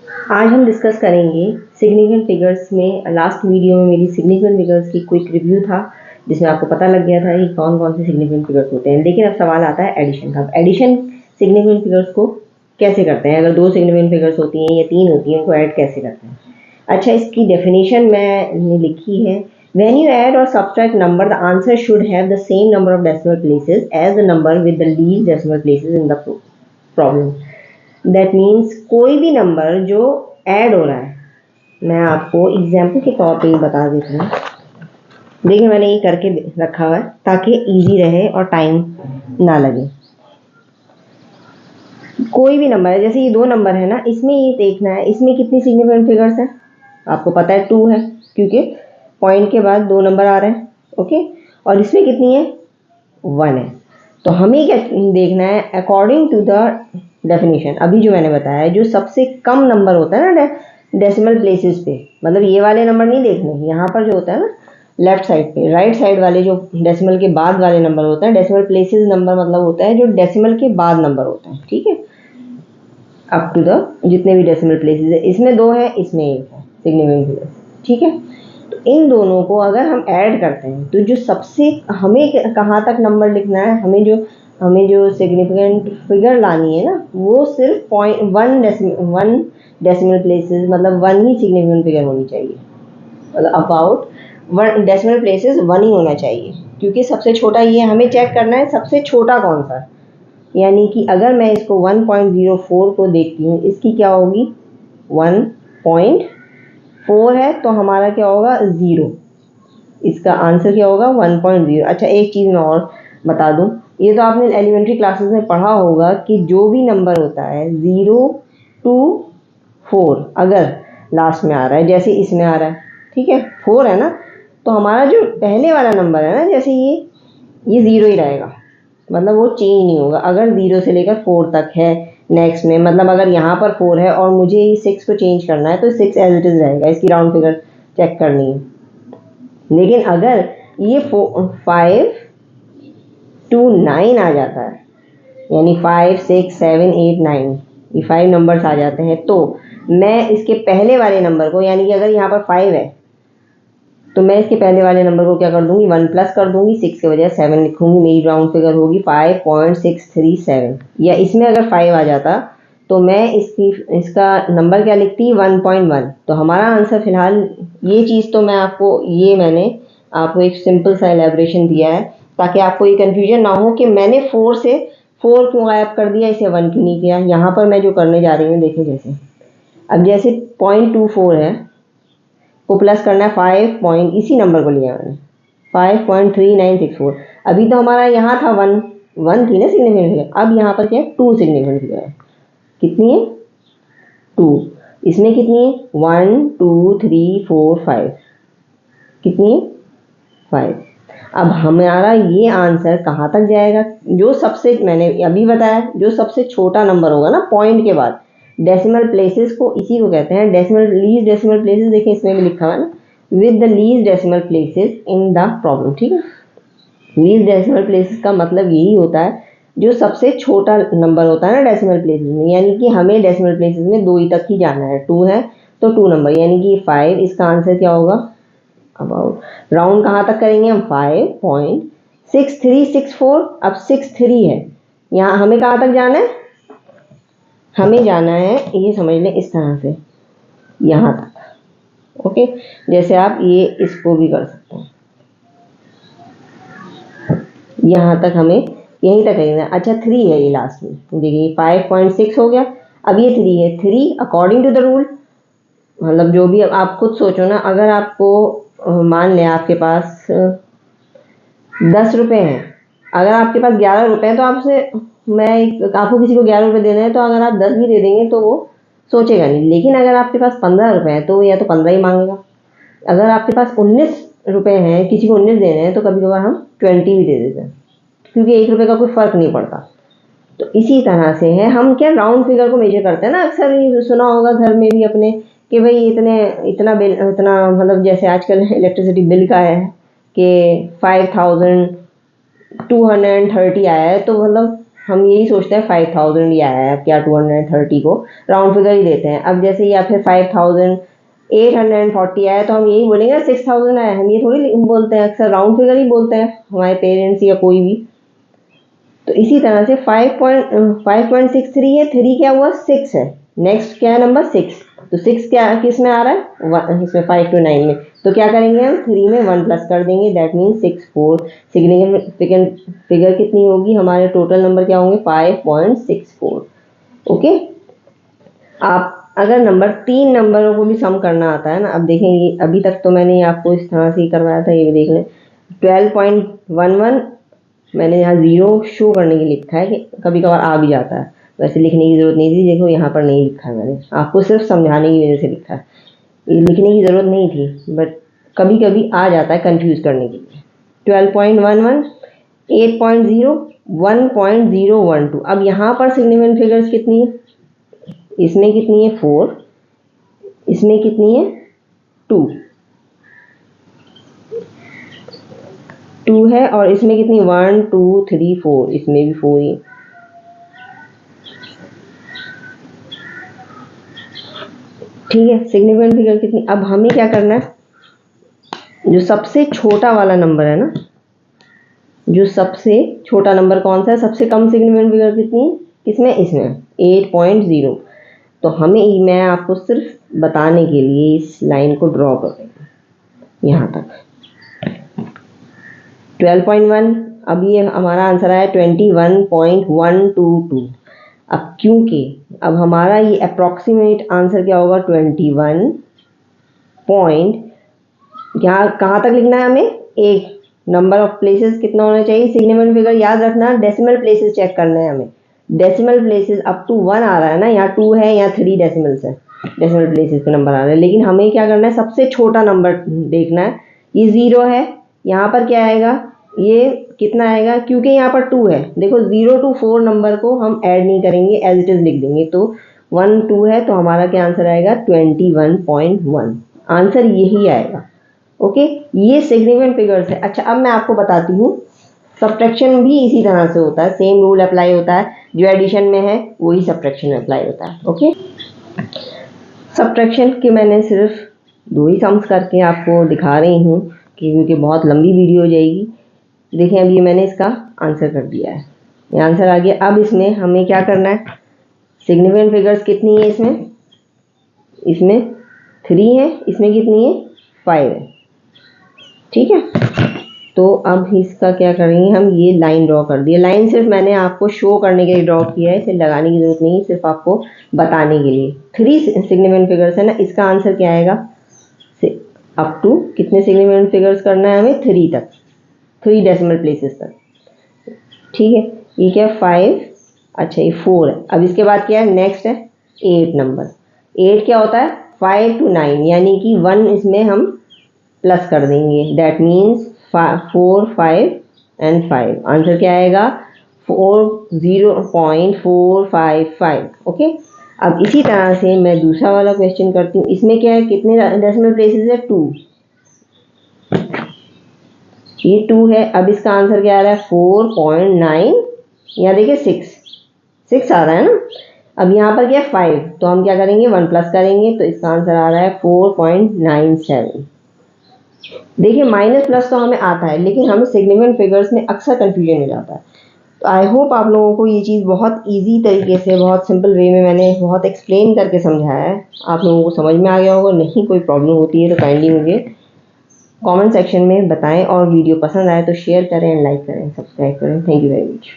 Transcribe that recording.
आज हम डिस्कस करेंगे सिग्निफिकेंट फिगर्स में। लास्ट वीडियो में मेरी सिग्निफिकेंट फिगर्स की क्विक रिव्यू था जिसमें आपको पता लग गया था कि कौन कौन से सिग्निफिकेंट फिगर्स होते हैं। लेकिन अब सवाल आता है एडिशन का। एडिशन सिग्निफिकेंट फिगर्स को कैसे करते हैं? अगर दो सिग्निफिकेंट फिगर्स होती हैं या तीन होती हैं, उनको ऐड कैसे करते हैं? अच्छा, इसकी डेफिनेशन मैंने लिखी है। When you add or subtract number, the answer should have the same number of decimal places as the number with the least decimal places in the problem. That means कोई भी नंबर जो add हो रहा है, मैं आपको example के तौर पे ही बता देती हूँ। देखिए, मैंने ये करके रखा हुआ है ताकि इजी रहे और टाइम ना लगे। कोई भी नंबर है, जैसे ये दो नंबर है ना, इसमें ये देखना है इसमें कितनी सिग्निफिकेंट फिगर्स है। आपको पता है 2 है, क्योंकि पॉइंट के बाद दो नंबर आ रहे हैं। ओके, और इसमें कितनी है? 1 है। तो हमें क्या देखना है? अकॉर्डिंग टू द डेफिनेशन, अभी जो मैंने बताया है, जो सबसे कम नंबर होता है ना डेसिमल प्लेसेस पे, मतलब ये वाले नंबर नहीं देखने, यहाँ पर जो होता है ना लेफ्ट साइड पे, राइट साइड वाले जो डेसिमल के बाद वाले नंबर होते हैं, डेसिमल प्लेसेस नंबर मतलब होता है जो डेसिमल के बाद नंबर होता है। ठीक है, अप टू द जितने भी डेसिमल प्लेसेस है, इसमें 2 है, इसमें 1 है सिग्निफिकेंट फिगर। ठीक है, तो इन दोनों को अगर हम ऐड करते हैं तो जो सबसे हमें कहाँ तक नंबर लिखना है, हमें जो सिग्निफिकेंट फिगर लानी है ना, वो सिर्फ 1 डेसिमल प्लेसेस, मतलब 1 ही सिग्निफिकेंट फिगर होनी चाहिए। मतलब अबाउट 1 डेसिमल प्लेसेस 1 ही होना चाहिए, क्योंकि सबसे छोटा ये हमें चेक करना है सबसे छोटा कौन सा। यानी कि अगर मैं इसको 1.04 को देखती हूँ, इसकी क्या होगी? 1.4 है, तो हमारा क्या होगा? 0। इसका आंसर क्या होगा? 1.0। अच्छा, एक चीज़ मैं और बता दूं, ये तो आपने एलिमेंट्री क्लासेस में पढ़ा होगा कि जो भी नंबर होता है 0 to 4 अगर लास्ट में आ रहा है, जैसे इसमें आ रहा है, ठीक है 4 है ना, तो हमारा जो पहले वाला नंबर है ना, जैसे ये 0 ही रहेगा, मतलब वो चेंज नहीं होगा। अगर 0 से लेकर 4 तक है नेक्स्ट में, मतलब अगर यहाँ पर 4 है और मुझे ये 6 को चेंज करना है, तो 6 एज इट इज़ रहेगा। इसकी राउंड फिगर चेक करनी है। लेकिन अगर ये 5 to 9 आ जाता है, यानी 5 6 7 8 9, ये 5 नंबर्स आ जाते हैं, तो मैं इसके पहले वाले नंबर को, यानी कि अगर यहाँ पर 5 है तो मैं इसके पहले वाले नंबर को क्या कर दूंगी? 1 प्लस कर दूंगी, 6 के बजाय 7 लिखूंगी, मेरी राउंड फिगर होगी 5.637। या इसमें अगर 5 आ जाता तो मैं इसका नंबर क्या लिखती? 1.1। तो हमारा आंसर फिलहाल ये चीज़, तो मैंने आपको एक सिंपल सा एलेबरेशन दिया है ताकि आपको ये कन्फ्यूजन ना हो कि मैंने 4 से 4 क्यों गायब कर दिया, इसे 1 क्यों नहीं किया। यहाँ पर मैं जो करने जा रही हूँ, देखिए, जैसे अब जैसे 0.24 है को प्लस करना है 5 पॉइंट, इसी नंबर को लिया मैंने 5.3964। अभी तो हमारा यहाँ था 1 थी ना सिग्निफिकेंट फिगर, अब यहाँ पर क्या है? 2 सिग्निफिकेंट फिगर है। कितनी है? 2। इसमें कितनी है? 1 2 3 4 5। कितनी है? 5। अब हमारा ये आंसर कहाँ तक जाएगा? जो सबसे, मैंने अभी बताया, जो सबसे छोटा नंबर होगा ना पॉइंट के बाद, डेसिमल प्लेसेस को इसी को कहते हैं डेसिमल, लीस्ट डेसिमल प्लेसेस। देखिए इसमें भी लिखा हुआ है ना, with the least decimal places in the problem. ठीक है, लीस्ट डेसिमल प्लेसेस का मतलब यही होता है जो सबसे छोटा नंबर होता है ना डेसिमल प्लेसेस में, यानी कि हमें डेसिमल प्लेसेस में 2 ही तक ही जाना है। 2 है तो 2 नंबर, यानी कि 5। इसका आंसर क्या होगा? अबाउट राउंड कहाँ तक करेंगे हम? 5.6364। अब 63 है, यहाँ हमें कहाँ तक जाना है? हमें जाना है, ये समझ लें, इस तरह से यहाँ तक। ओके, जैसे आप ये इसको भी कर सकते हैं, यहाँ तक हमें यहीं तक लेना है। अच्छा, 3 है ये लास्ट में, देखिए 5.6 हो गया, अब ये 3 है। 3 अकॉर्डिंग टू द रूल, मतलब जो भी आप खुद सोचो ना, अगर आपको मान लें आपके पास 10 रुपये हैं, अगर आपके पास 11 रुपये हैं, तो आपको किसी को 11 रुपये देने हैं, तो अगर आप 10 भी दे देंगे तो वो सोचेगा नहीं। लेकिन अगर आपके पास 15 रुपये हैं तो वो या तो 15 ही मांगेगा। अगर आपके पास 19 रुपये हैं, किसी को 19 देने हैं, तो कभी कभार हम 20 भी दे देते हैं, क्योंकि 1 रुपये का कोई फ़र्क नहीं पड़ता। तो इसी तरह से है, हम क्या राउंड फिगर को मेजर करते हैं ना। अक्सर ये सुना होगा घर में भी अपने कि भाई इतना बिल, इतना, मतलब जैसे आजकल इलेक्ट्रिसिटी बिल का है कि 5230 आया है, तो मतलब हम यही सोचते हैं 5000 ही आया है, अब क्या 230 को राउंड फिगर ही देते हैं। अब जैसे या फिर 5840 आया तो हम यही बोलेंगे 6000 आया, हम ये थोड़ी बोलते हैं, अक्सर राउंड फिगर ही बोलते हैं हमारे पेरेंट्स या कोई भी। तो इसी तरह से 5.63 है, 3 क्या हुआ 6 है, नेक्स्ट क्या है नंबर 6, तो 6 क्या किस में आ रहा है इसमें 5 to 9 में, तो क्या करेंगे हम 3 में 1 प्लस कर देंगे, दैट मीन्स 64। सिग्निफिकेंट फिगर कितनी होगी, हमारे टोटल नंबर क्या होंगे 5.64। ओके, आप अगर नंबर 3 नंबरों को भी सम करना आता है ना, अब देखेंगे अभी तक तो मैंने आपको इस तरह से ही करवाया था, ये भी देख लें 12.11 मैंने यहाँ 0 शो करने के लिए लिखा है कि कभी कभार आ भी जाता है, वैसे लिखने की ज़रूरत नहीं थी, देखो यहाँ पर नहीं लिखा है, मैंने आपको सिर्फ समझाने की वजह से लिखा है, लिखने की ज़रूरत नहीं थी, बट कभी कभी आ जाता है कंफ्यूज करने के लिए। 12.11, 8.0, 1.012। अब यहाँ पर सिग्निफिकेंट फिगर्स कितनी है, इसमें कितनी है 4, इसमें कितनी है 2 है, और इसमें कितनी 1 2 3 4, इसमें भी 4 ही। ठीक है, सिग्निफिकेंट फिगर कितनी, अब हमें क्या करना है, जो सबसे छोटा वाला नंबर है ना, जो सबसे छोटा नंबर कौन सा है, सबसे कम सिग्निफिकेंट फिगर कितनी है किसमें, इसमें 8.0। तो हमें, मैं आपको सिर्फ बताने के लिए इस लाइन को ड्रॉ कर रही हूँ यहाँ तक 12.1। अब ये हमारा आंसर आया 21.122। अब क्योंकि अब हमारा ये अप्रॉक्सीमेट आंसर क्या होगा 21 पॉइंट, यहाँ कहाँ तक लिखना है हमें, एक नंबर ऑफ प्लेसेस कितना होना चाहिए, सिग्निफिकेंट फिगर याद रखना, डेसिमल प्लेसेस चेक करना है हमें, डेसिमल प्लेसेस अप टू 1 आ रहा है ना, यहाँ 2 है, यहाँ 3 डेसिमल्स है, डेसिमल प्लेसेस पे नंबर आ रहा है, लेकिन हमें क्या करना है, सबसे छोटा नंबर देखना है, ये 0 है, यहाँ पर क्या आएगा, ये कितना आएगा, क्योंकि यहाँ पर 2 है, देखो 0 to 4 नंबर को हम ऐड नहीं करेंगे, एज इट इज लिख देंगे, तो 1 2 है, तो हमारा क्या आंसर आएगा 21.1, आंसर यही आएगा। ओके, ये सिग्निफिकेंट फिगर्स है। अच्छा, अब मैं आपको बताती हूँ, सब्ट्रैक्शन भी इसी तरह से होता है, सेम रूल अप्लाई होता है, जो एडिशन में है वही सब्ट्रैक्शन में अप्लाई होता है। ओके, सब्ट्रैक्शन के मैंने सिर्फ 2 ही सम्स करके आपको दिखा रही हूँ, क्योंकि बहुत लंबी वीडियो हो जाएगी। देखें, अब ये मैंने इसका आंसर कर दिया है, ये आंसर आ गया। अब इसमें हमें क्या करना है, सिग्निफिकेंट फिगर्स कितनी है इसमें 3 है, इसमें कितनी है 5 है। ठीक है, तो अब इसका क्या करेंगे हम, ये लाइन ड्रॉ कर दिया, लाइन सिर्फ मैंने आपको शो करने के लिए ड्रॉ किया है, इसे लगाने की जरूरत नहीं, सिर्फ आपको बताने के लिए। 3 सिग्निफिकेंट फिगर्स है ना, इसका आंसर क्या आएगा, अप टू कितने सिग्निफिकेंट फिगर्स करना है हमें, 3 तक, 3 डेसिमल प्लेसेस तक। ठीक है, ये क्या 5, अच्छा ये 4 है। अब इसके बाद क्या है, नेक्स्ट है 8 नंबर। 8 क्या होता है 5 to 9, यानी कि 1 इसमें हम प्लस कर देंगे, दैट मीन्स 4 5 एंड 5, आंसर क्या आएगा 0.455। ओके, अब इसी तरह से मैं दूसरा वाला क्वेश्चन करती हूँ, इसमें क्या है, कितने डेसिमल प्लेसेस है 2, ये 2 है। अब इसका आंसर क्या आ रहा है 4.9, यहाँ देखिए 6 आ रहा है ना। अब यहाँ पर क्या है 5, तो हम क्या करेंगे 1 प्लस करेंगे, तो इसका आंसर आ रहा है 4.97। देखिए माइनस प्लस तो हमें आता है, लेकिन हमें सिग्निफिकेंट फिगर्स में अक्सर कन्फ्यूजन हो जाता है। तो आई होप आप लोगों को ये चीज़ बहुत इजी तरीके से, बहुत सिंपल वे में मैंने बहुत एक्सप्लेन करके समझाया है, आप लोगों को समझ में आ गया होगा। नहीं कोई प्रॉब्लम होती है तो काइंडली मुझे कमेंट सेक्शन में बताएं, और वीडियो पसंद आए तो शेयर करें, लाइक करें, सब्सक्राइब करें। Thank you very much.